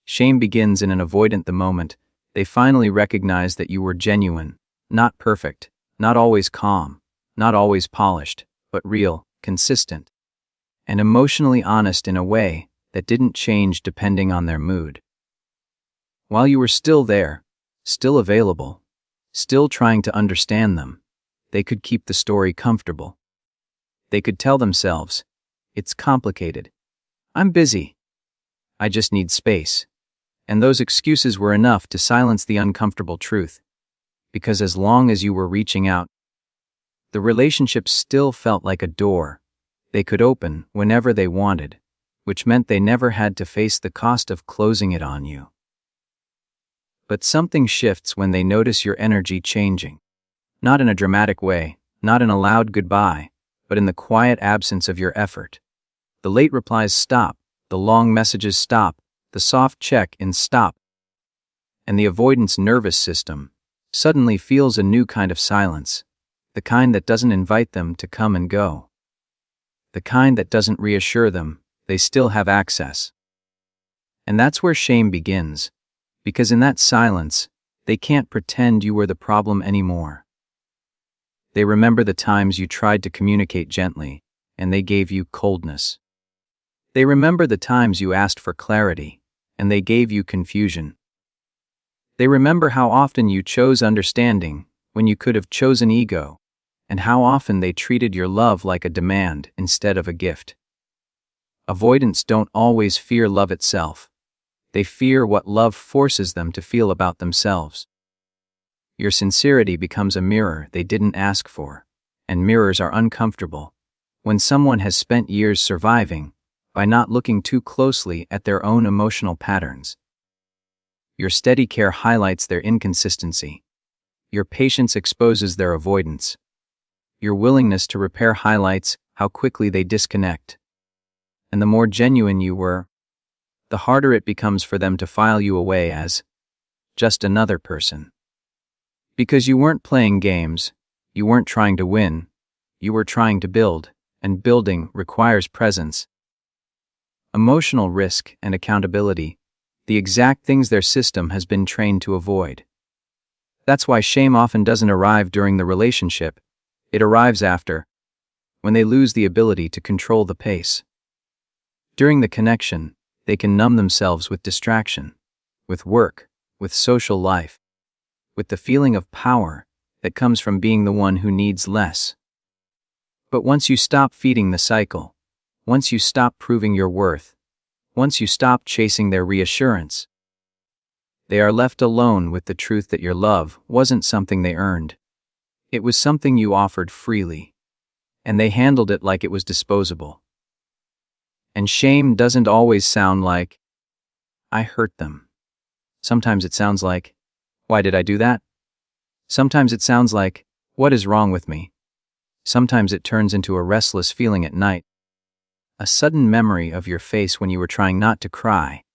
Shame begins in an avoidant the moment they finally recognize that you were genuine, not perfect, not always calm, not always polished, but real, consistent, and emotionally honest in a way that didn't change depending on their mood. While you were still there, still available, still trying to understand them, they could keep the story comfortable. They could tell themselves, "It's complicated. I'm busy. I just need space." And those excuses were enough to silence the uncomfortable truth, because as long as you were reaching out, the relationship still felt like a door they could open whenever they wanted, which meant they never had to face the cost of closing it on you. But something shifts when they notice your energy changing. Not in a dramatic way, not in a loud goodbye, but in the quiet absence of your effort. The late replies stop, the long messages stop, the soft check-ins stop. And the avoidance nervous system suddenly feels a new kind of silence, the kind that doesn't invite them to come and go. The kind that doesn't reassure them they still have access. And that's where shame begins, because in that silence, they can't pretend you were the problem anymore. They remember the times you tried to communicate gently, and they gave you coldness. They remember the times you asked for clarity, and they gave you confusion. They remember how often you chose understanding when you could have chosen ego, and how often they treated your love like a demand instead of a gift. Avoidants don't always fear love itself. They fear what love forces them to feel about themselves. Your sincerity becomes a mirror they didn't ask for, and mirrors are uncomfortable when someone has spent years surviving by not looking too closely at their own emotional patterns. Your steady care highlights their inconsistency. Your patience exposes their avoidance. Your willingness to repair highlights how quickly they disconnect. And the more genuine you were, the harder it becomes for them to file you away as just another person. Because you weren't playing games, you weren't trying to win, you were trying to build, and building requires presence. Emotional risk and accountability, the exact things their system has been trained to avoid. That's why shame often doesn't arrive during the relationship, it arrives after, when they lose the ability to control the pace. During the connection, they can numb themselves with distraction, with work, with social life, with the feeling of power that comes from being the one who needs less. But once you stop feeding the cycle, once you stop proving your worth, once you stop chasing their reassurance, they are left alone with the truth that your love wasn't something they earned. It was something you offered freely, and they handled it like it was disposable. And shame doesn't always sound like, "I hurt them." Sometimes it sounds like, "Why did I do that?" Sometimes it sounds like, "What is wrong with me?" Sometimes it turns into a restless feeling at night. A sudden memory of your face when you were trying not to cry,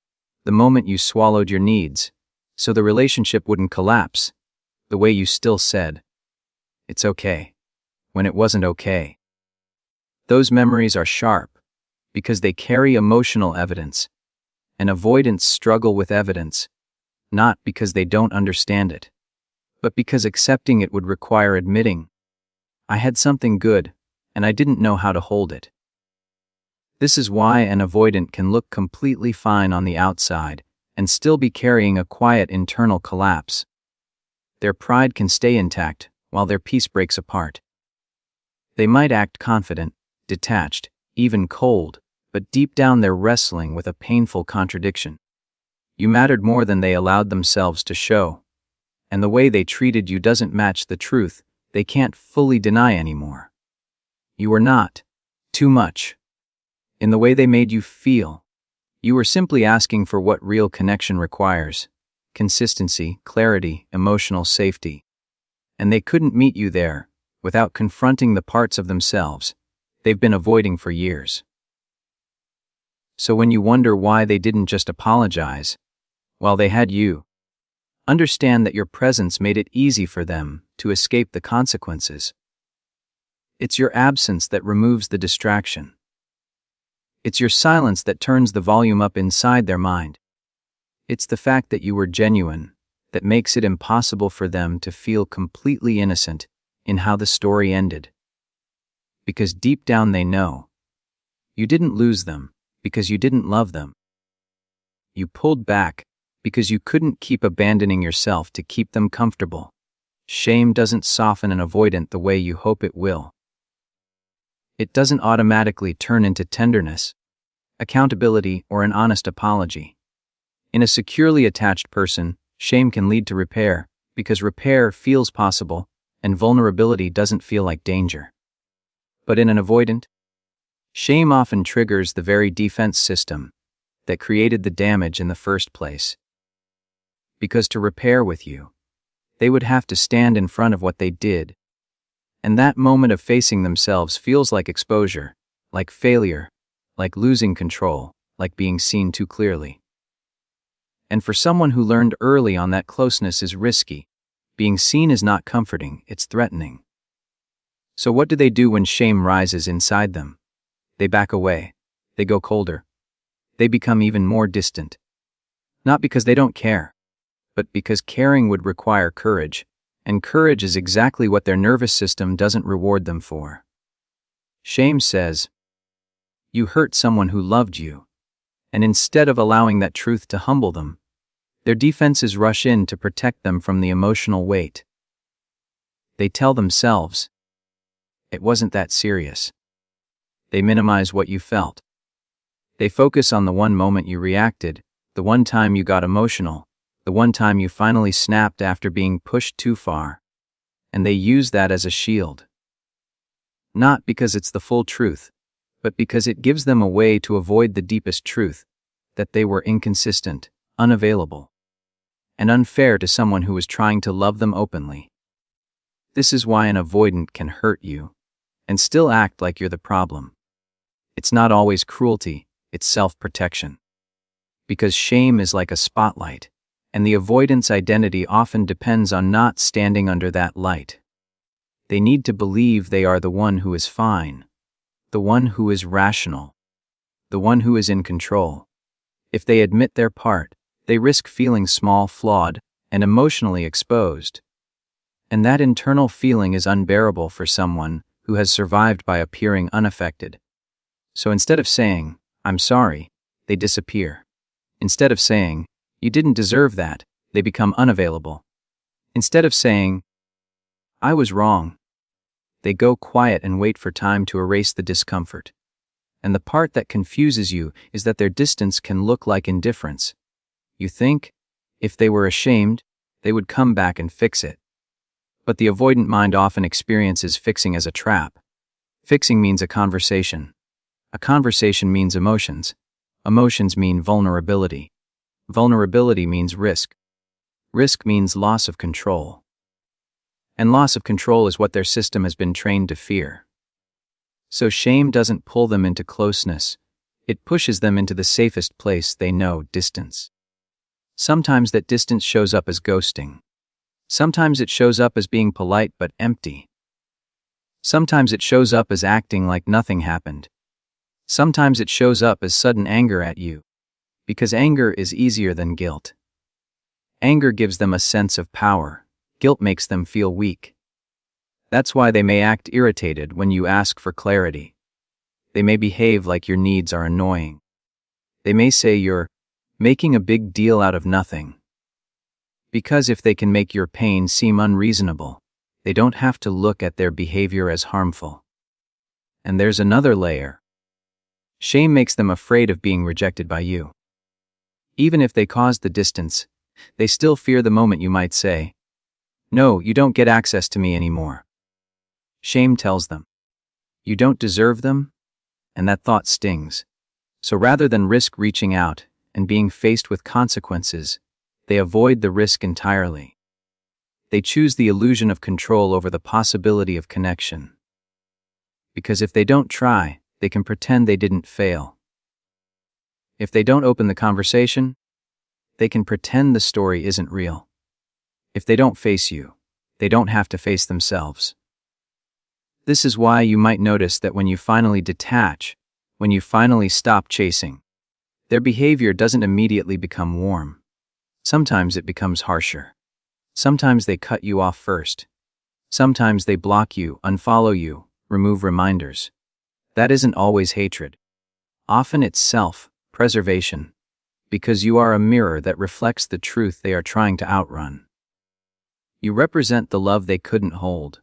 the moment you swallowed your needs, so the relationship wouldn't collapse, the way you still said, "It's okay," when it wasn't okay. Those memories are sharp, because they carry emotional evidence, and avoidants struggle with evidence, not because they don't understand it, but because accepting it would require admitting, "I had something good, and I didn't know how to hold it." This is why an avoidant can look completely fine on the outside and still be carrying a quiet internal collapse. Their pride can stay intact while their peace breaks apart. They might act confident, detached, even cold, but deep down they're wrestling with a painful contradiction. You mattered more than they allowed themselves to show, and the way they treated you doesn't match the truth they can't fully deny anymore. You were not too much. In the way they made you feel, you were simply asking for what real connection requires: consistency, clarity, emotional safety. And they couldn't meet you there without confronting the parts of themselves they've been avoiding for years. So when you wonder why they didn't just apologize, while they had you, understand that your presence made it easy for them to escape the consequences. It's your absence that removes the distraction. It's your silence that turns the volume up inside their mind. It's the fact that you were genuine that makes it impossible for them to feel completely innocent in how the story ended. Because deep down they know you didn't lose them because you didn't love them. You pulled back because you couldn't keep abandoning yourself to keep them comfortable. Shame doesn't soften an avoidant the way you hope it will. It doesn't automatically turn into tenderness, accountability, or an honest apology. In a securely attached person, shame can lead to repair, because repair feels possible, and vulnerability doesn't feel like danger. But in an avoidant, shame often triggers the very defense system that created the damage in the first place. Because to repair with you, they would have to stand in front of what they did. And that moment of facing themselves feels like exposure, like failure, like losing control, like being seen too clearly. And for someone who learned early on that closeness is risky, being seen is not comforting, it's threatening. So what do they do when shame rises inside them? They back away. They go colder. They become even more distant. Not because they don't care, but because caring would require courage, and courage is exactly what their nervous system doesn't reward them for. Shame says, you hurt someone who loved you, and instead of allowing that truth to humble them, their defenses rush in to protect them from the emotional weight. They tell themselves, it wasn't that serious. They minimize what you felt. They focus on the one moment you reacted, the one time you got emotional, the one time you finally snapped after being pushed too far. And they use that as a shield. Not because it's the full truth, but because it gives them a way to avoid the deepest truth, that they were inconsistent, unavailable, and unfair to someone who was trying to love them openly. This is why an avoidant can hurt you, and still act like you're the problem. It's not always cruelty, it's self-protection. Because shame is like a spotlight, and the avoidant's identity often depends on not standing under that light. They need to believe they are the one who is fine, the one who is rational, the one who is in control. If they admit their part, they risk feeling small, flawed, and emotionally exposed. And that internal feeling is unbearable for someone who has survived by appearing unaffected. So instead of saying, I'm sorry, they disappear. Instead of saying, you didn't deserve that, they become unavailable. Instead of saying, I was wrong, they go quiet and wait for time to erase the discomfort. And the part that confuses you is that their distance can look like indifference. You think, if they were ashamed, they would come back and fix it. But the avoidant mind often experiences fixing as a trap. Fixing means a conversation. A conversation means emotions. Emotions mean vulnerability. Vulnerability means risk. Risk means loss of control. And loss of control is what their system has been trained to fear. So shame doesn't pull them into closeness. It pushes them into the safest place they know, distance. Sometimes that distance shows up as ghosting. Sometimes it shows up as being polite but empty. Sometimes it shows up as acting like nothing happened. Sometimes it shows up as sudden anger at you. Because anger is easier than guilt. Anger gives them a sense of power. Guilt makes them feel weak. That's why they may act irritated when you ask for clarity. They may behave like your needs are annoying. They may say you're making a big deal out of nothing. Because if they can make your pain seem unreasonable, they don't have to look at their behavior as harmful. And there's another layer. Shame makes them afraid of being rejected by you. Even if they caused the distance, they still fear the moment you might say, no, you don't get access to me anymore. Shame tells them, you don't deserve them, and that thought stings. So rather than risk reaching out and being faced with consequences, they avoid the risk entirely. They choose the illusion of control over the possibility of connection. Because if they don't try, they can pretend they didn't fail. If they don't open the conversation, they can pretend the story isn't real. If they don't face you, they don't have to face themselves. This is why you might notice that when you finally detach, when you finally stop chasing, their behavior doesn't immediately become warm. Sometimes it becomes harsher. Sometimes they cut you off first. Sometimes they block you, unfollow you, remove reminders. That isn't always hatred. Often it's self-preservation, because you are a mirror that reflects the truth they are trying to outrun. You represent the love they couldn't hold,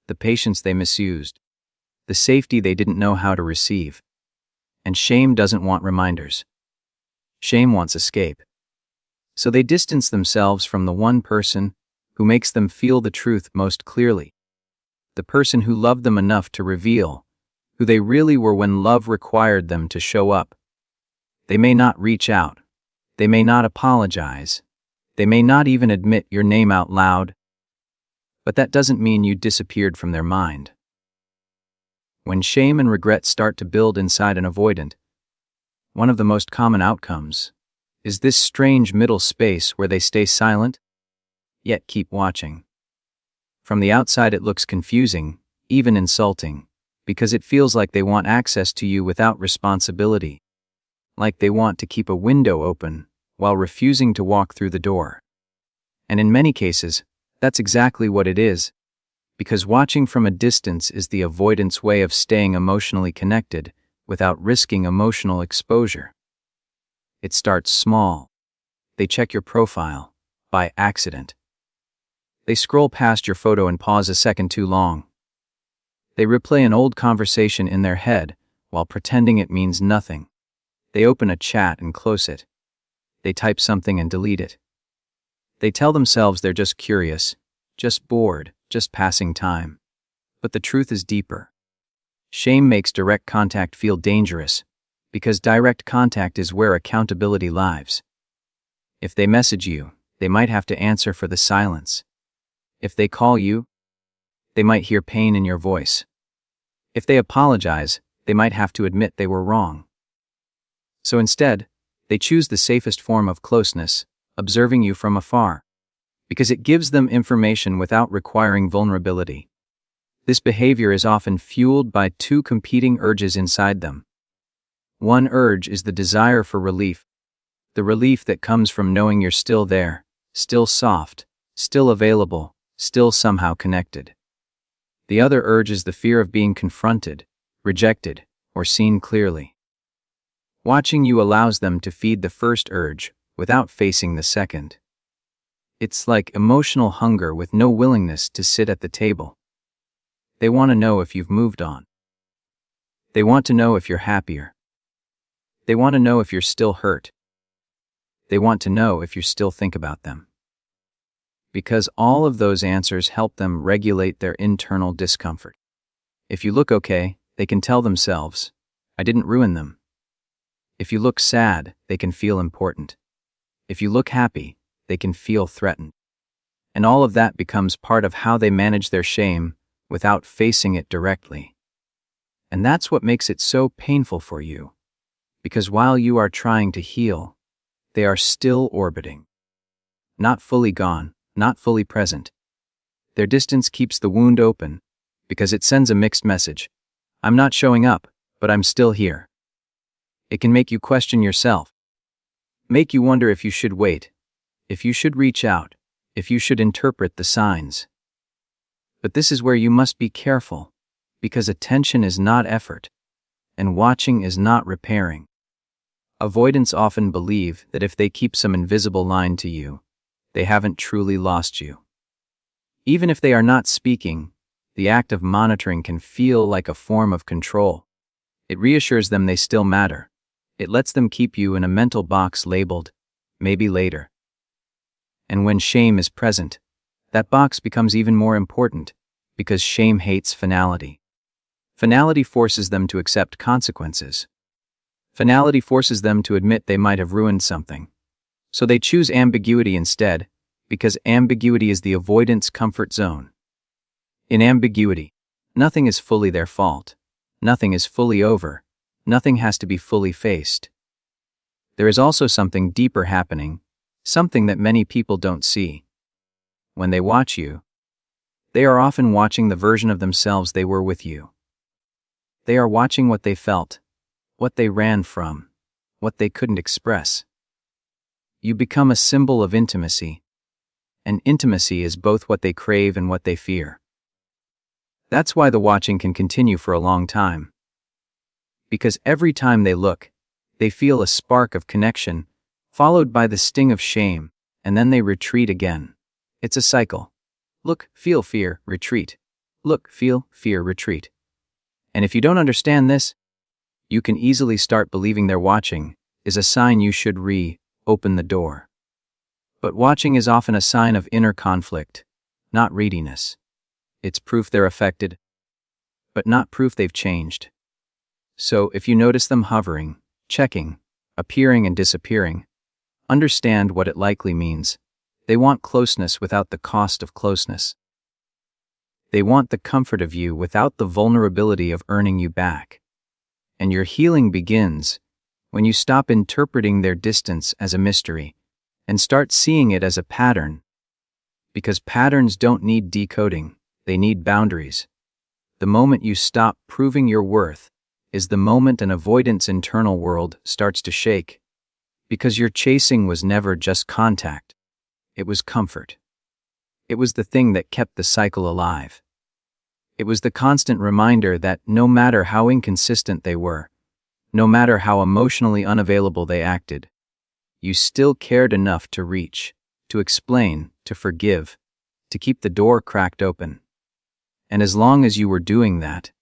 the patience they misused, the safety they didn't know how to receive. And shame doesn't want reminders. Shame wants escape. So they distance themselves from the one person who makes them feel the truth most clearly. The person who loved them enough to reveal who they really were when love required them to show up. They may not reach out. They may not apologize. They may not even admit your name out loud. But that doesn't mean you disappeared from their mind. When shame and regret start to build inside an avoidant, one of the most common outcomes is this strange middle space where they stay silent, yet keep watching. From the outside it looks confusing, even insulting, because it feels like they want access to you without responsibility, like they want to keep a window open while refusing to walk through the door. And in many cases, that's exactly what it is, because watching from a distance is the avoidance way of staying emotionally connected without risking emotional exposure. It starts small. They check your profile by accident. They scroll past your photo and pause a second too long. They replay an old conversation in their head while pretending it means nothing. They open a chat and close it. They type something and delete it. They tell themselves they're just curious, just bored, just passing time. But the truth is deeper. Shame makes direct contact feel dangerous, because direct contact is where accountability lives. If they message you, they might have to answer for the silence. If they call you, they might hear pain in your voice. If they apologize, they might have to admit they were wrong. So instead, they choose the safest form of closeness, observing you from afar, because it gives them information without requiring vulnerability. This behavior is often fueled by two competing urges inside them. One urge is the desire for relief, the relief that comes from knowing you're still there, still soft, still available, still somehow connected. The other urge is the fear of being confronted, rejected, or seen clearly. Watching you allows them to feed the first urge without facing the second. It's like emotional hunger with no willingness to sit at the table. They want to know if you've moved on. They want to know if you're happier. They want to know if you're still hurt. They want to know if you still think about them. Because all of those answers help them regulate their internal discomfort. If you look okay, they can tell themselves, I didn't ruin them. If you look sad, they can feel important. If you look happy, they can feel threatened. And all of that becomes part of how they manage their shame without facing it directly. And that's what makes it so painful for you. Because while you are trying to heal, they are still orbiting. Not fully gone, not fully present. Their distance keeps the wound open, because it sends a mixed message. I'm not showing up, but I'm still here. It can make you question yourself. Make you wonder if you should wait, if you should reach out, if you should interpret the signs. But this is where you must be careful, because attention is not effort, and watching is not repairing. Avoidants often believe that if they keep some invisible line to you, they haven't truly lost you. Even if they are not speaking, the act of monitoring can feel like a form of control. It reassures them they still matter. It lets them keep you in a mental box labeled, maybe later. And when shame is present, that box becomes even more important, because shame hates finality. Finality forces them to accept consequences. Finality forces them to admit they might have ruined something. So they choose ambiguity instead, because ambiguity is the avoidance comfort zone. In ambiguity, nothing is fully their fault. Nothing is fully over. Nothing has to be fully faced. There is also something deeper happening, something that many people don't see. When they watch you, they are often watching the version of themselves they were with you. They are watching what they felt, what they ran from, what they couldn't express. You become a symbol of intimacy, and intimacy is both what they crave and what they fear. That's why the watching can continue for a long time. Because every time they look, they feel a spark of connection, followed by the sting of shame, and then they retreat again. It's a cycle. Look, feel, fear, retreat. Look, feel, fear, retreat. And if you don't understand this, you can easily start believing their watching is a sign you should open the door. But watching is often a sign of inner conflict, not readiness. It's proof they're affected, but not proof they've changed. So if you notice them hovering, checking, appearing and disappearing, understand what it likely means. They want closeness without the cost of closeness. They want the comfort of you without the vulnerability of earning you back. And your healing begins when you stop interpreting their distance as a mystery and start seeing it as a pattern. Because patterns don't need decoding, they need boundaries. The moment you stop proving your worth is the moment an avoidant's internal world starts to shake. Because your chasing was never just contact. It was comfort. It was the thing that kept the cycle alive. It was the constant reminder that no matter how inconsistent they were, no matter how emotionally unavailable they acted, you still cared enough to reach, to explain, to forgive, to keep the door cracked open. And as long as you were doing that,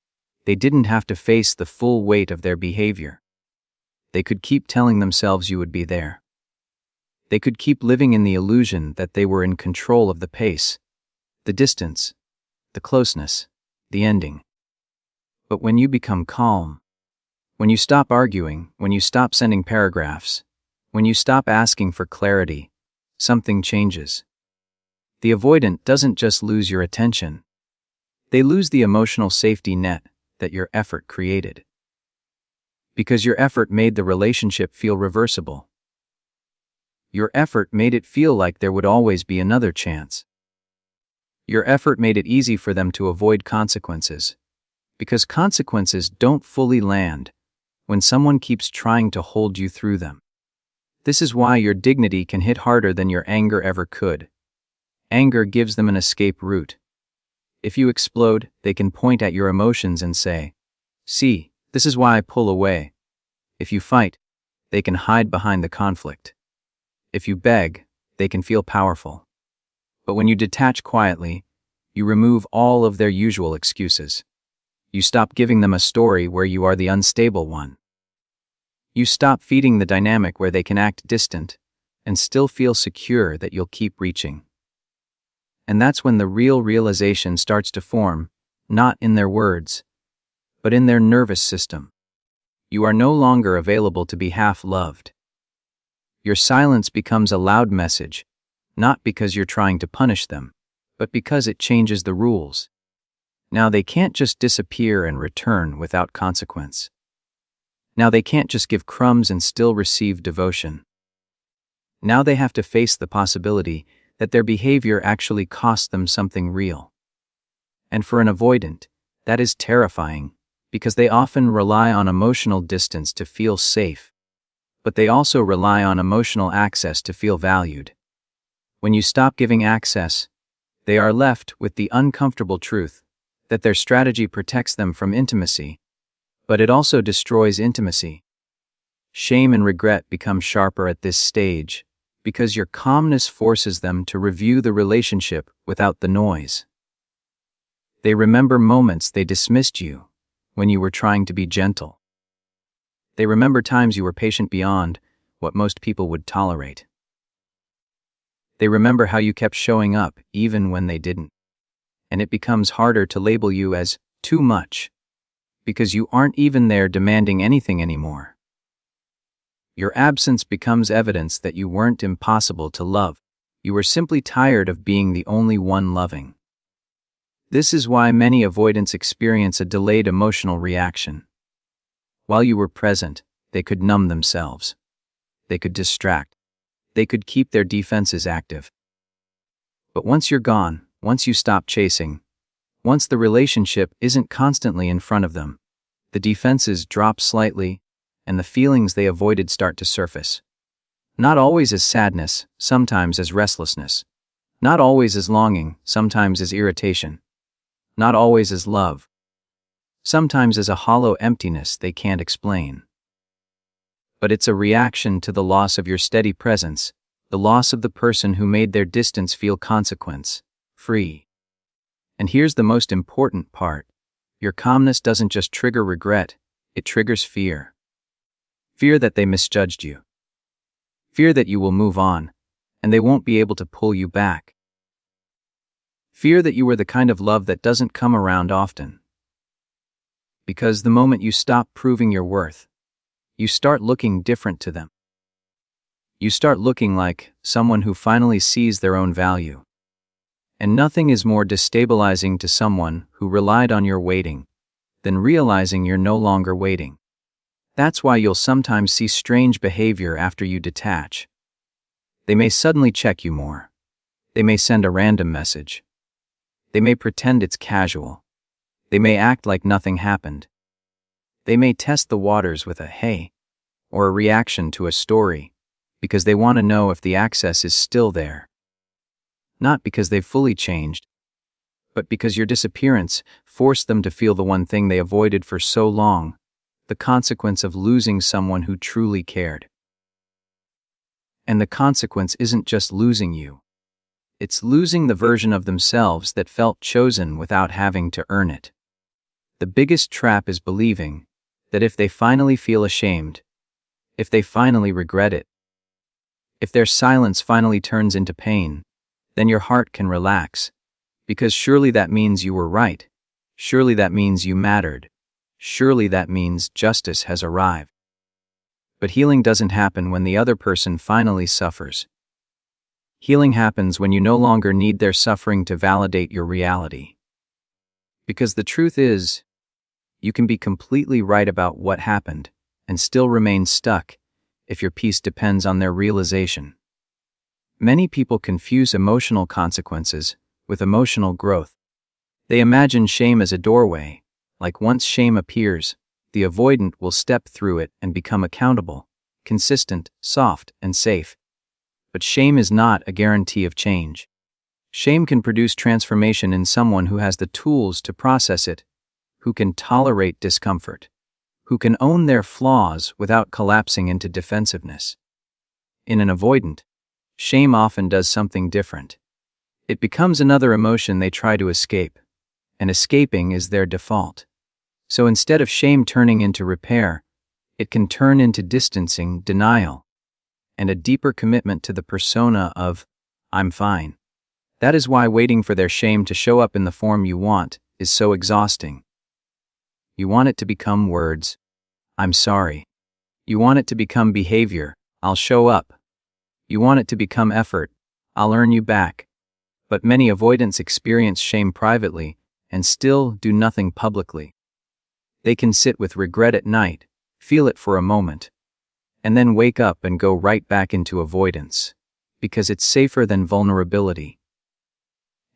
they didn't have to face the full weight of their behavior. They could keep telling themselves you would be there. They could keep living in the illusion that they were in control of the pace, the distance, the closeness, the ending. But when you become calm, when you stop arguing, when you stop sending paragraphs, when you stop asking for clarity, something changes. The avoidant doesn't just lose your attention. They lose the emotional safety net that your effort created. Because your effort made the relationship feel reversible. Your effort made it feel like there would always be another chance. Your effort made it easy for them to avoid consequences. Because consequences don't fully land when someone keeps trying to hold you through them. This is why your dignity can hit harder than your anger ever could. Anger gives them an escape route. If you explode, they can point at your emotions and say, "See, this is why I pull away." If you fight, they can hide behind the conflict. If you beg, they can feel powerful. But when you detach quietly, you remove all of their usual excuses. You stop giving them a story where you are the unstable one. You stop feeding the dynamic where they can act distant and still feel secure that you'll keep reaching. And that's when the real realization starts to form, not in their words, but in their nervous system. You are no longer available to be half-loved. Your silence becomes a loud message, not because you're trying to punish them, but because it changes the rules. Now they can't just disappear and return without consequence. Now they can't just give crumbs and still receive devotion. Now they have to face the possibility that their behavior actually cost them something real. And for an avoidant, that is terrifying, because they often rely on emotional distance to feel safe, but they also rely on emotional access to feel valued. When you stop giving access, they are left with the uncomfortable truth that their strategy protects them from intimacy, but it also destroys intimacy. Shame and regret become sharper at this stage because your calmness forces them to review the relationship without the noise. They remember moments they dismissed you when you were trying to be gentle. They remember times you were patient beyond what most people would tolerate. They remember how you kept showing up even when they didn't. And it becomes harder to label you as too much because you aren't even there demanding anything anymore. Your absence becomes evidence that you weren't impossible to love. You were simply tired of being the only one loving. This is why many avoidants experience a delayed emotional reaction. While you were present, they could numb themselves. They could distract. They could keep their defenses active. But once you're gone, once you stop chasing, once the relationship isn't constantly in front of them, the defenses drop slightly, and the feelings they avoided start to surface. Not always as sadness, sometimes as restlessness. Not always as longing, sometimes as irritation. Not always as love. Sometimes as a hollow emptiness they can't explain. But it's a reaction to the loss of your steady presence, the loss of the person who made their distance feel consequence-free. And here's the most important part. Your calmness doesn't just trigger regret, it triggers fear. Fear that they misjudged you. Fear that you will move on, and they won't be able to pull you back. Fear that you were the kind of love that doesn't come around often. Because the moment you stop proving your worth, you start looking different to them. You start looking like someone who finally sees their own value. And nothing is more destabilizing to someone who relied on your waiting than realizing you're no longer waiting. That's why you'll sometimes see strange behavior after you detach. They may suddenly check you more. They may send a random message. They may pretend it's casual. They may act like nothing happened. They may test the waters with a "hey" or a reaction to a story because they want to know if the access is still there. Not because they've fully changed, but because your disappearance forced them to feel the one thing they avoided for so long, the consequence of losing someone who truly cared. And the consequence isn't just losing you. It's losing the version of themselves that felt chosen without having to earn it. The biggest trap is believing that if they finally feel ashamed, if they finally regret it, if their silence finally turns into pain, then your heart can relax, because surely that means you were right, surely that means you mattered, surely that means justice has arrived. But healing doesn't happen when the other person finally suffers. Healing happens when you no longer need their suffering to validate your reality. Because the truth is, you can be completely right about what happened and still remain stuck if your peace depends on their realization. Many people confuse emotional consequences with emotional growth. They imagine shame as a doorway, like once shame appears, the avoidant will step through it and become accountable, consistent, soft, and safe. But shame is not a guarantee of change. Shame can produce transformation in someone who has the tools to process it, who can tolerate discomfort, who can own their flaws without collapsing into defensiveness. In an avoidant, shame often does something different. It becomes another emotion they try to escape, and escaping is their default. So instead of shame turning into repair, it can turn into distancing, denial, and a deeper commitment to the persona of, "I'm fine." That is why waiting for their shame to show up in the form you want is so exhausting. You want it to become words, "I'm sorry." You want it to become behavior, "I'll show up." You want it to become effort, "I'll earn you back." But many avoidants experience shame privately and still do nothing publicly. They can sit with regret at night, feel it for a moment, and then wake up and go right back into avoidance, because it's safer than vulnerability.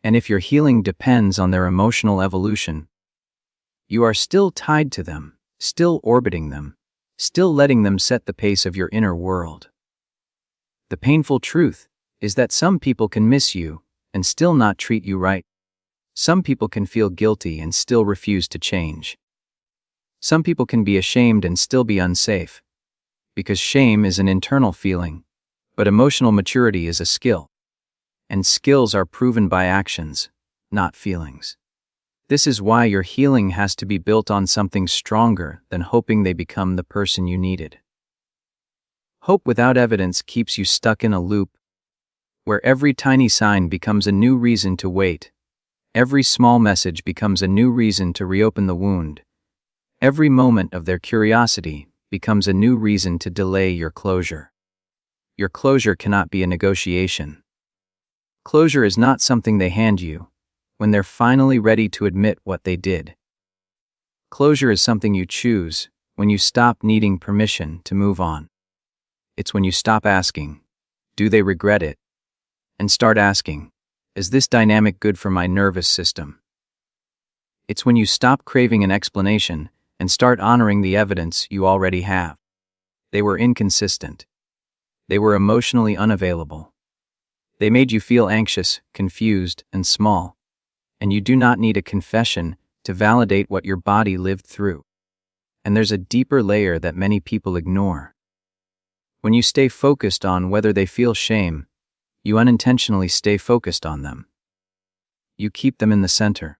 And if your healing depends on their emotional evolution, you are still tied to them, still orbiting them, still letting them set the pace of your inner world. The painful truth is that some people can miss you and still not treat you right. Some people can feel guilty and still refuse to change. Some people can be ashamed and still be unsafe. Because shame is an internal feeling, but emotional maturity is a skill. And skills are proven by actions, not feelings. This is why your healing has to be built on something stronger than hoping they become the person you needed. Hope without evidence keeps you stuck in a loop, where every tiny sign becomes a new reason to wait. Every small message becomes a new reason to reopen the wound. Every moment of their curiosity becomes a new reason to delay your closure. Your closure cannot be a negotiation. Closure is not something they hand you when they're finally ready to admit what they did. Closure is something you choose when you stop needing permission to move on. It's when you stop asking, "Do they regret it?" and start asking, "Is this dynamic good for my nervous system?" It's when you stop craving an explanation and start honoring the evidence you already have. They were inconsistent. They were emotionally unavailable. They made you feel anxious, confused, and small. And you do not need a confession to validate what your body lived through. And there's a deeper layer that many people ignore. When you stay focused on whether they feel shame, you unintentionally stay focused on them. You keep them in the center.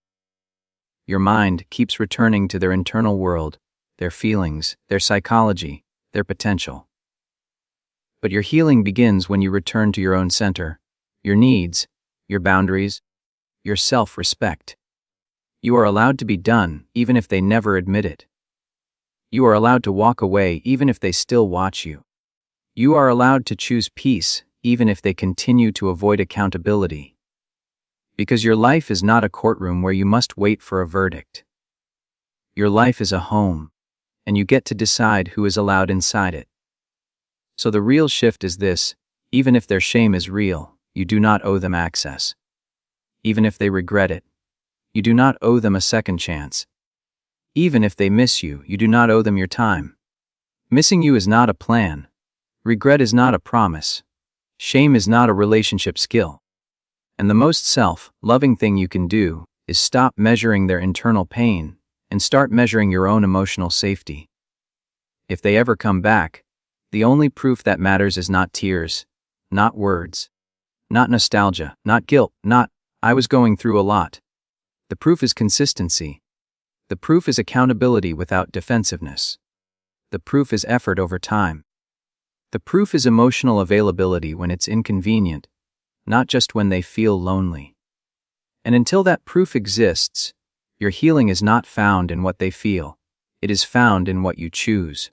Your mind keeps returning to their internal world, their feelings, their psychology, their potential. But your healing begins when you return to your own center, your needs, your boundaries, your self-respect. You are allowed to be done, even if they never admit it. You are allowed to walk away, even if they still watch you. You are allowed to choose peace, even if they continue to avoid accountability. Because your life is not a courtroom where you must wait for a verdict. Your life is a home, and you get to decide who is allowed inside it. So the real shift is this: even if their shame is real, you do not owe them access. Even if they regret it, you do not owe them a second chance. Even if they miss you, you do not owe them your time. Missing you is not a plan. Regret is not a promise. Shame is not a relationship skill. And the most self-loving thing you can do is stop measuring their internal pain and start measuring your own emotional safety. If they ever come back, the only proof that matters is not tears, not words, not nostalgia, not guilt, not, "I was going through a lot." The proof is consistency. The proof is accountability without defensiveness. The proof is effort over time. The proof is emotional availability when it's inconvenient, not just when they feel lonely. And until that proof exists, your healing is not found in what they feel. It is found in what you choose.